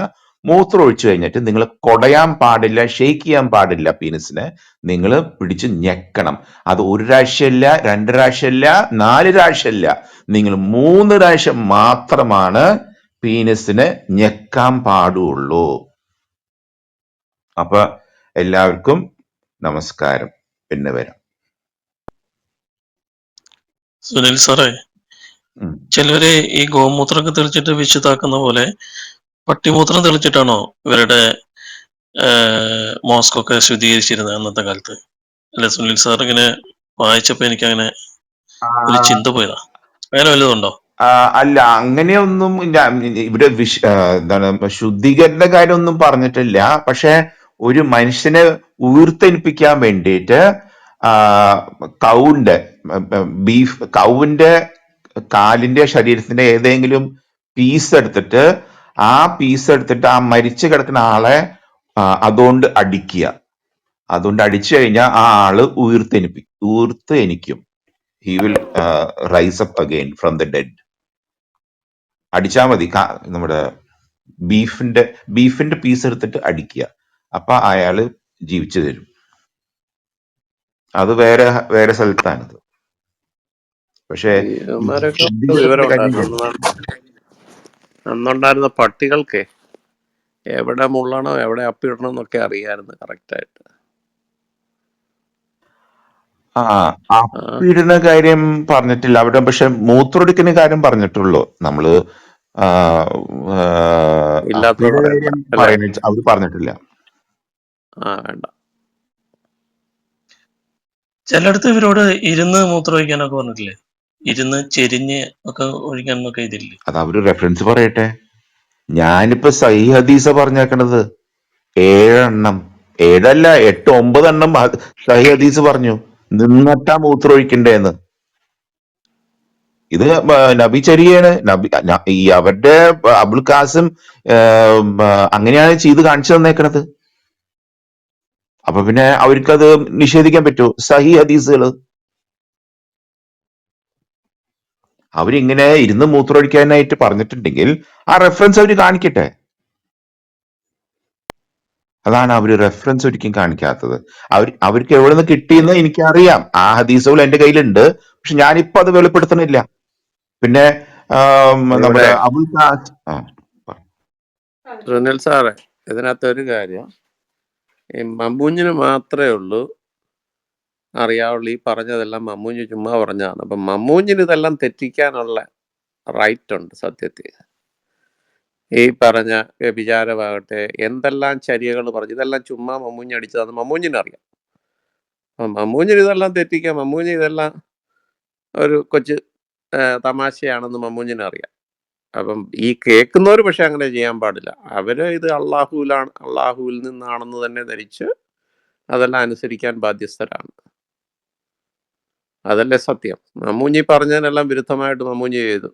മൂത്രമൊഴിച്ചു കഴിഞ്ഞിട്ട് നിങ്ങൾ കൊടയാൻ പാടില്ല, ഷെയ്ക്ക് ചെയ്യാൻ പാടില്ല. പീനിസിനെ നിങ്ങൾ പിടിച്ച് ഞെക്കണം. അത് 1 പ്രാവശ്യമല്ല, 2 പ്രാവശ്യമല്ല, 4 പ്രാവശ്യമല്ല, നിങ്ങൾ 3 പ്രാവശ്യം മാത്രമാണ് പീനിസിനെ ഞെക്കാൻ പാടുള്ളൂ. അപ്പൊ എല്ലാവർക്കും നമസ്കാരം. പിന്നെ വരാം. സുനിൽ സാറേ, ചിലര് ഈ ഗോമൂത്രമൊക്കെ തെളിച്ചിട്ട് വിശുദ്ധാക്കുന്ന പോലെ പട്ടിമൂത്രം തെളിച്ചിട്ടാണോ ഇവരുടെ മോസ്കൊക്കെ ശുദ്ധീകരിച്ചിരുന്നത് അന്നത്തെ കാലത്ത്? അല്ലെ സുനിൽ സാർ ഇങ്ങനെ വായിച്ചപ്പോ എനിക്ക് അങ്ങനെ ഒരു ചിന്ത പോയതാ. അങ്ങനെ വല്ലതുണ്ടോ? അല്ല, അങ്ങനെയൊന്നും ഇവിടെ എന്താണ് ശുദ്ധീകരണ കാര്യമൊന്നും പറഞ്ഞിട്ടില്ല. പക്ഷെ ഒരു മനുഷ്യനെ ഉയർത്തെനിപ്പിക്കാൻ വേണ്ടിയിട്ട് കൗവിന്റെ കാലിന്റെ ശരീരത്തിന്റെ ഏതെങ്കിലും പീസ് എടുത്തിട്ട് ആ മരിച്ചു കിടക്കുന്ന ആളെ അതുകൊണ്ട് അടിക്കുക. അതുകൊണ്ട് അടിച്ചു കഴിഞ്ഞാൽ ആ ആള് ഉയർത്ത് എനിക്കും. He will rise up again from the dead. അടിച്ചാൽ മതി. നമ്മുടെ ബീഫിന്റെ പീസ് എടുത്തിട്ട് അടിക്കുക. അപ്പൊ അയാള് ജീവിച്ചു തരും. അത് വേറെ സ്ഥലത്താണിത്. പക്ഷെ വിവരം ഉണ്ടായിരുന്നു. അന്നുണ്ടായിരുന്ന പട്ടികൾക്ക് എവിടെ മുള്ളണോ എവിടെ അപ്പിടണോ എന്നൊക്കെ അറിയാമായിരുന്നു കറക്റ്റായിട്ട്. അപ്പിടുന്ന കാര്യം പറഞ്ഞിട്ടില്ല അവിടെ. പക്ഷെ മൂത്രമൊടിക്കുന്ന കാര്യം പറഞ്ഞിട്ടുള്ളൂ. നമ്മള് അവര് പറഞ്ഞിട്ടില്ല. വേണ്ട. ചിലടത്ത് ഇവരോട് ഇരുന്ന് മൂത്രം ഒഴിക്കാനൊക്കെ പറഞ്ഞിട്ടില്ലേ? ഇരുന്ന് ചെരിഞ്ഞ് ഒക്കെ ഒഴിക്കാനൊക്കെ ഇതില്ലേ? അത് അവര് റെഫറൻസ് പറയട്ടെ. ഞാനിപ്പോ സഹീ ഹദീസ പറഞ്ഞേക്കണത് 7 എണ്ണം, 7 അല്ല 8, 9 എണ്ണം സഹീ ഹദീസ് പറഞ്ഞു നിന്നിട്ടാ മൂത്രം ഒഴിക്കണ്ടേന്ന്. ഇത് നബി ചര്യാണ്. ഈ അവരുടെ അബുൽ ഖാസിം അങ്ങനെയാണ് ചെയ്ത് കാണിച്ചു തന്നേക്കണത്. അപ്പൊ പിന്നെ അവർക്കത് നിഷേധിക്കാൻ പറ്റുമോ? സഹീ ഹദീസുകള് അവരിങ്ങനെ ഇരുന്ന് മൂത്രമൊഴിക്കാനായിട്ട് പറഞ്ഞിട്ടുണ്ടെങ്കിൽ ആ റെഫറൻസ് അവര് കാണിക്കട്ടെ. അതാണ് അവര് റെഫറൻസ് ഒരിക്കലും കാണിക്കാത്തത്. അവർക്ക് എവിടെ നിന്ന് കിട്ടിയെന്ന് എനിക്കറിയാം. ആ ഹദീസുകൾ എന്റെ കയ്യിലുണ്ട്. പക്ഷെ ഞാനിപ്പോ അത് വെളിപ്പെടുത്തണില്ല. പിന്നെ നമ്മുടെ അബുൽ സുനിൽ സാറേ, ഇതിനകത്ത് ഒരു കാര്യം, ഈ മമ്മൂഞ്ഞിന് മാത്രമേ ഉള്ളൂ അറിയാവുള്ളൂ ഈ പറഞ്ഞതെല്ലാം മമ്മൂഞ്ഞ് ചുമ്മാ പറഞ്ഞതാണ്. അപ്പം മമ്മൂഞ്ഞിന് ഇതെല്ലാം തെറ്റിക്കാനുള്ള റൈറ്റ് ഉണ്ട് സത്യത്തിൽ. ഈ പറഞ്ഞ വ്യഭിചാരമാകട്ടെ എന്തെല്ലാം ചര്യകൾ പറഞ്ഞു ഇതെല്ലാം ചുമ്മാ മമ്മൂഞ്ഞ് അടിച്ചതാണെന്ന് മമ്മൂഞ്ഞിനറിയാം. അപ്പം മമ്മൂഞ്ഞിന് ഇതെല്ലാം തെറ്റിക്കാം, മമ്മൂഞ്ഞ് ഇതെല്ലാം ഒരു കൊച്ചു തമാശയാണെന്ന് മമ്മൂഞ്ഞിനറിയാം. അപ്പം ഈ കേൾക്കുന്നവർ പക്ഷെ അങ്ങനെ ചെയ്യാൻ പാടില്ല. അവര് ഇത് അള്ളാഹുവിൽ നിന്നാണെന്ന് തന്നെ ധരിച്ച് അതെല്ലാം അനുസരിക്കാൻ ബാധ്യസ്ഥരാണ്. അതല്ലേ സത്യം. മമ്മൂഞ്ഞി പറഞ്ഞതിനെല്ലാം വിരുദ്ധമായിട്ട് മമ്മൂഞ്ഞി ചെയ്തു.